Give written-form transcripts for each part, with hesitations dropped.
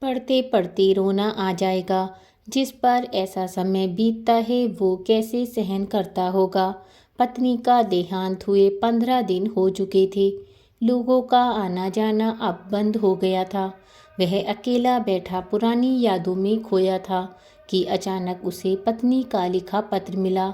पढ़ते पढ़ते रोना आ जाएगा। जिस पर ऐसा समय बीतता है वो कैसे सहन करता होगा। पत्नी का देहांत हुए 15 दिन हो चुके थे। लोगों का आना जाना अब बंद हो गया था। वह अकेला बैठा पुरानी यादों में खोया था कि अचानक उसे पत्नी का लिखा पत्र मिला।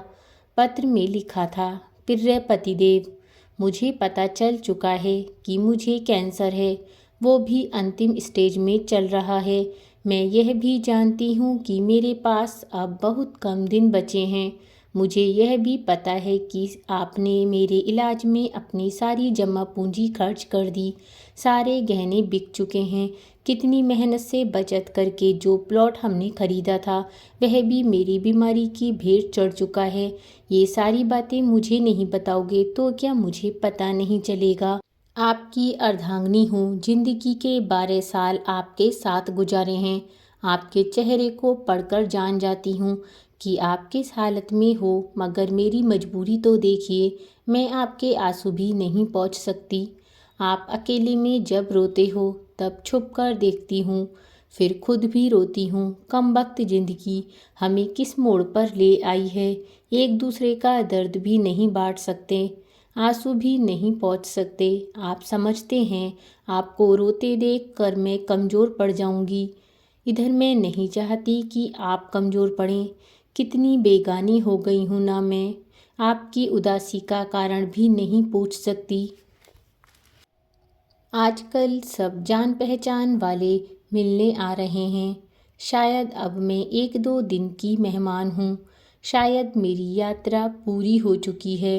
पत्र में लिखा था, प्रिय पतिदेव, मुझे पता चल चुका है कि मुझे कैंसर है, वो भी अंतिम स्टेज में चल रहा है। मैं यह भी जानती हूँ कि मेरे पास अब बहुत कम दिन बचे हैं। मुझे यह भी पता है कि आपने मेरे इलाज में अपनी सारी जमा पूंजी खर्च कर दी। सारे गहने बिक चुके हैं। कितनी मेहनत से बचत करके जो प्लॉट हमने खरीदा था वह भी मेरी बीमारी की भेंट चढ़ चुका है। ये सारी बातें मुझे नहीं बताओगे तो क्या मुझे पता नहीं चलेगा? आपकी अर्धांगिनी हूँ। जिंदगी के 12 साल आपके साथ गुजारे हैं। आपके चेहरे को पढ़कर जान जाती हूँ कि आप किस हालत में हो, मगर मेरी मजबूरी तो देखिए, मैं आपके आंसू भी नहीं पहुँच सकती। आप अकेले में जब रोते हो तब छुप कर देखती हूँ, फिर खुद भी रोती हूँ। कमबख्त जिंदगी हमें किस मोड़ पर ले आई है। एक दूसरे का दर्द भी नहीं बांट सकते, आंसू भी नहीं पहुँच सकते। आप समझते हैं आपको रोते देख कर मैं कमज़ोर पड़ जाऊंगी। इधर मैं नहीं चाहती कि आप कमज़ोर पड़ें। कितनी बेगानी हो गई हूँ ना मैं। आपकी उदासी का कारण भी नहीं पूछ सकती। आजकल सब जान पहचान वाले मिलने आ रहे हैं। शायद अब मैं 1-2 दिन की मेहमान हूँ। शायद मेरी यात्रा पूरी हो चुकी है।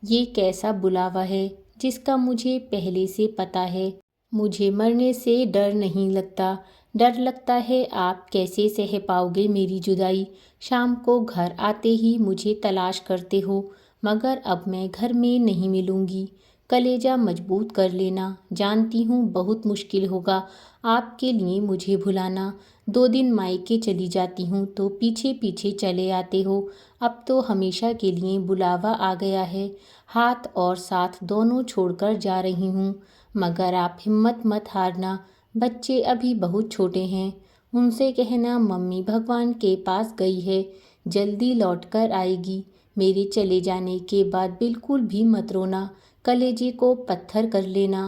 ये कैसा बुलावा है जिसका मुझे पहले से पता है। मुझे मरने से डर नहीं लगता। डर लगता है आप कैसे सह पाओगे मेरी जुदाई। शाम को घर आते ही मुझे तलाश करते हो, मगर अब मैं घर में नहीं मिलूंगी। कलेजा मजबूत कर लेना। जानती हूँ बहुत मुश्किल होगा आपके लिए मुझे भुलाना। 2 दिन मायके चली जाती हूँ तो पीछे पीछे चले आते हो। अब तो हमेशा के लिए बुलावा आ गया है। हाथ और साथ दोनों छोड़कर जा रही हूँ, मगर आप हिम्मत मत हारना। बच्चे अभी बहुत छोटे हैं। उनसे कहना मम्मी भगवान के पास गई है, जल्दी लौट कर आएगी। मेरे चले जाने के बाद बिल्कुल भी मत रोना। कलेजे को पत्थर कर लेना।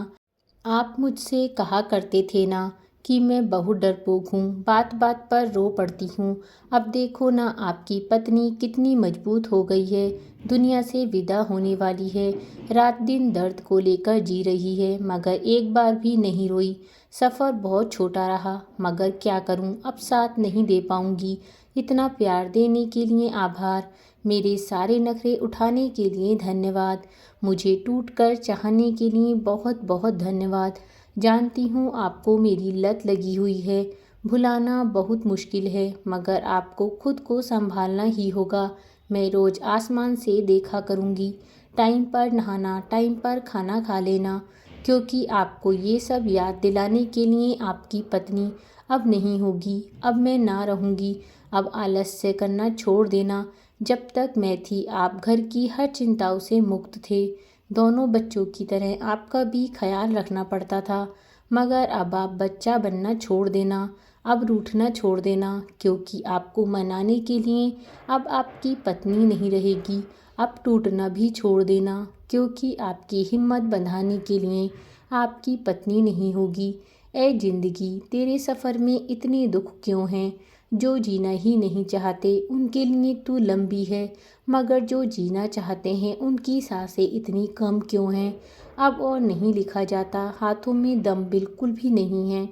आप मुझसे कहा करते थे ना कि मैं बहुत डरपोक हूँ, बात बात पर रो पड़ती हूँ। अब देखो ना आपकी पत्नी कितनी मजबूत हो गई है, दुनिया से विदा होने वाली है। रात दिन दर्द को लेकर जी रही है, मगर एक बार भी नहीं रोई। सफ़र बहुत छोटा रहा, मगर क्या करूँ, अब साथ नहीं दे पाऊँगी। इतना प्यार देने के लिए आभार। मेरे सारे नखरे उठाने के लिए धन्यवाद। मुझे टूटकर चाहने के लिए बहुत बहुत धन्यवाद। जानती हूँ आपको मेरी लत लगी हुई है। भुलाना बहुत मुश्किल है, मगर आपको खुद को संभालना ही होगा। मैं रोज़ आसमान से देखा करूँगी। टाइम पर नहाना, टाइम पर खाना खा लेना, क्योंकि आपको ये सब याद दिलाने के लिए आपकी पत्नी अब नहीं होगी। अब मैं ना रहूँगी। अब आलस्य करना छोड़ देना। जब तक मैं थी आप घर की हर चिंताओं से मुक्त थे। दोनों बच्चों की तरह आपका भी ख्याल रखना पड़ता था, मगर अब आप बच्चा बनना छोड़ देना। अब रूठना छोड़ देना, क्योंकि आपको मनाने के लिए अब आपकी पत्नी नहीं रहेगी। अब टूटना भी छोड़ देना, क्योंकि आपकी हिम्मत बंधाने के लिए आपकी पत्नी नहीं होगी। ऐ जिंदगी, तेरे सफ़र में इतने दुख क्यों हैं? जो जीना ही नहीं चाहते उनके लिए तू लंबी है, मगर जो जीना चाहते हैं उनकी सांसें इतनी कम क्यों हैं? अब और नहीं लिखा जाता, हाथों में दम बिल्कुल भी नहीं है,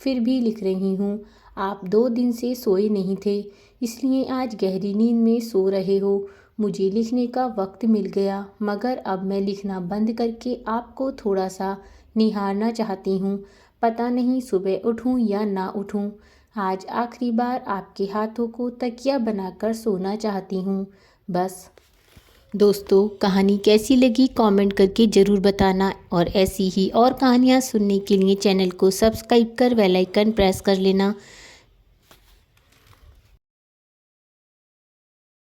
फिर भी लिख रही हूँ। आप 2 दिन से सोए नहीं थे, इसलिए आज गहरी नींद में सो रहे हो। मुझे लिखने का वक्त मिल गया, मगर अब मैं लिखना बंद करके आपको थोड़ा सा निहारना चाहती हूँ। पता नहीं सुबह उठूँ या ना उठूँ। आज आखिरी बार आपके हाथों को तकिया बनाकर सोना चाहती हूँ, बस। दोस्तों, कहानी कैसी लगी कमेंट करके ज़रूर बताना, और ऐसी ही और कहानियाँ सुनने के लिए चैनल को सब्सक्राइब कर बेल आइकन प्रेस कर लेना।